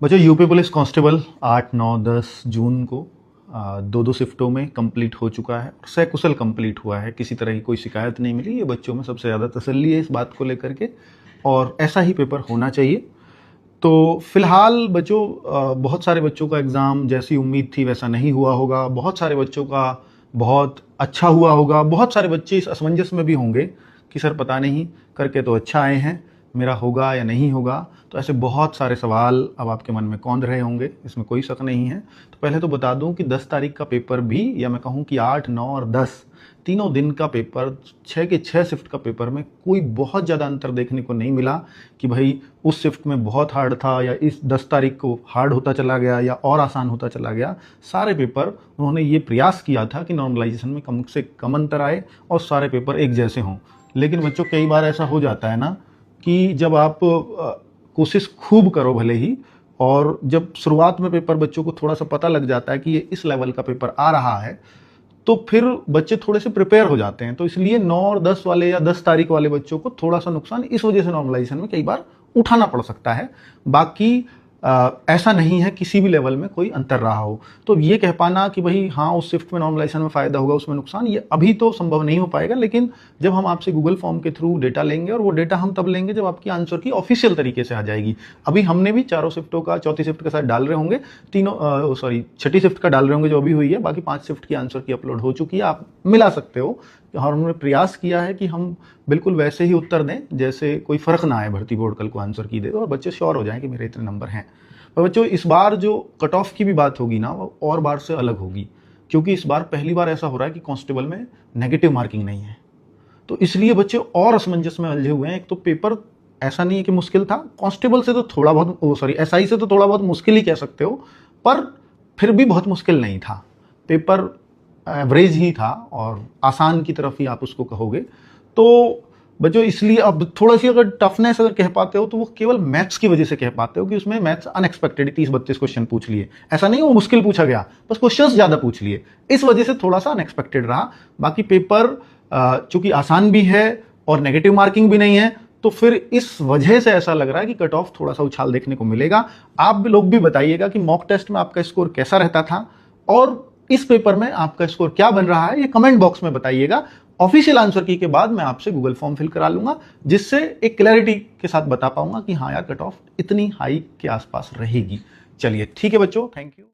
बच्चों UP police constable 8, 9, 10 जून को दो दो शिफ्टों में कंप्लीट हो चुका है और सकुशल कंप्लीट हुआ है। किसी तरह की कोई शिकायत नहीं मिली। ये बच्चों में सबसे ज़्यादा तसल्ली है इस बात को लेकर के, और ऐसा ही पेपर होना चाहिए। तो फिलहाल बच्चों बहुत सारे बच्चों का एग्ज़ाम जैसी उम्मीद थी वैसा नहीं हुआ होगा। बहुत सारे बच्चों का बहुत अच्छा हुआ होगा। बहुत सारे बच्चे इस असमंजस में भी होंगे कि सर पता नहीं, करके तो अच्छा आए हैं, मेरा होगा या नहीं होगा। तो ऐसे बहुत सारे सवाल अब आपके मन में कौंध रहे होंगे, इसमें कोई शक नहीं है। तो पहले तो बता दूं कि 10 तारीख का पेपर भी, या मैं कहूं कि 8, 9 और 10 तीनों दिन का पेपर, 6 के 6 शिफ्ट का पेपर में कोई बहुत ज़्यादा अंतर देखने को नहीं मिला कि भाई उस शिफ्ट में बहुत हार्ड था या इस 10 तारीख को हार्ड होता चला गया या और आसान होता चला गया। सारे पेपर उन्होंने ये प्रयास किया था कि नॉर्मलाइजेशन में कम से कम अंतर आए और सारे पेपर एक जैसे हों। लेकिन बच्चों कई बार ऐसा हो जाता है ना कि जब आप कोशिश खूब करो भले ही, और जब शुरुआत में पेपर बच्चों को थोड़ा सा पता लग जाता है कि ये इस लेवल का पेपर आ रहा है, तो फिर बच्चे थोड़े से प्रिपेयर हो जाते हैं। तो इसलिए 9 और 10 वाले या 10 तारीख वाले बच्चों को थोड़ा सा नुकसान इस वजह से नॉर्मलाइजेशन में कई बार उठाना पड़ सकता है। बाकी ऐसा नहीं है किसी भी लेवल में कोई अंतर रहा हो। तो ये कह पाना कि भाई हाँ उस शिफ्ट में नॉर्मलाइजेशन में फ़ायदा होगा उसमें नुकसान, ये अभी तो संभव नहीं हो पाएगा। लेकिन जब हम आपसे गूगल फॉर्म के थ्रू डेटा लेंगे, और वो डेटा हम तब लेंगे जब आपकी आंसर की ऑफिशियल तरीके से आ जाएगी। अभी हमने भी चारों शिफ्टों का, चौथी शिफ्ट के साथ डाल रहे होंगे, छठी शिफ्ट का डाल रहे होंगे जो अभी हुई है। बाकी 5 शिफ्ट की आंसर की अपलोड हो चुकी है, आप मिला सकते हो। और हमने प्रयास किया है कि हम बिल्कुल वैसे ही उत्तर दें जैसे कोई फ़र्क ना आए, भर्ती बोर्ड कल को आंसर की दे और बच्चे श्योर हो जाएं कि मेरे इतने नंबर हैं। पर बच्चों इस बार जो कट ऑफ की भी बात होगी ना, वो और बार से अलग होगी, क्योंकि इस बार पहली बार ऐसा हो रहा है कि कांस्टेबल में नेगेटिव मार्किंग नहीं है। तो इसलिए बच्चे और असमंजस में उलझे हुए हैं। एक तो पेपर ऐसा नहीं है कि मुश्किल था, कांस्टेबल से तो थोड़ा बहुत, एसआई से तो थोड़ा बहुत मुश्किल ही कह सकते हो, पर फिर भी बहुत मुश्किल नहीं था। पेपर एवरेज ही था और आसान की तरफ ही आप उसको कहोगे। तो बच्चों इसलिए अब थोड़ा सी अगर टफनेस अगर कह पाते हो तो वो केवल मैथ्स की वजह से कह पाते हो कि उसमें मैथ्स अनएक्सपेक्टेड 30-32 क्वेश्चन पूछ लिए। ऐसा नहीं वो मुश्किल पूछा गया, बस क्वेश्चंस ज्यादा पूछ लिए, इस वजह से थोड़ा सा अनएक्सपेक्टेड रहा। बाकी पेपर चूंकि आसान भी है और नेगेटिव मार्किंग भी नहीं है, तो फिर इस वजह से ऐसा लग रहा है कि कट ऑफ थोड़ा सा उछाल देखने को मिलेगा। आप भी लोग भी बताइएगा कि मॉक टेस्ट में आपका स्कोर कैसा रहता था और इस पेपर में आपका स्कोर क्या बन रहा है, ये कमेंट बॉक्स में बताइएगा। ऑफिशियल आंसर की के बाद मैं आपसे गूगल फॉर्म फिल करा लूंगा, जिससे एक क्लैरिटी के साथ बता पाऊंगा कि हाँ यार कट ऑफ इतनी हाई के आसपास रहेगी। चलिए ठीक है बच्चों, थैंक यू।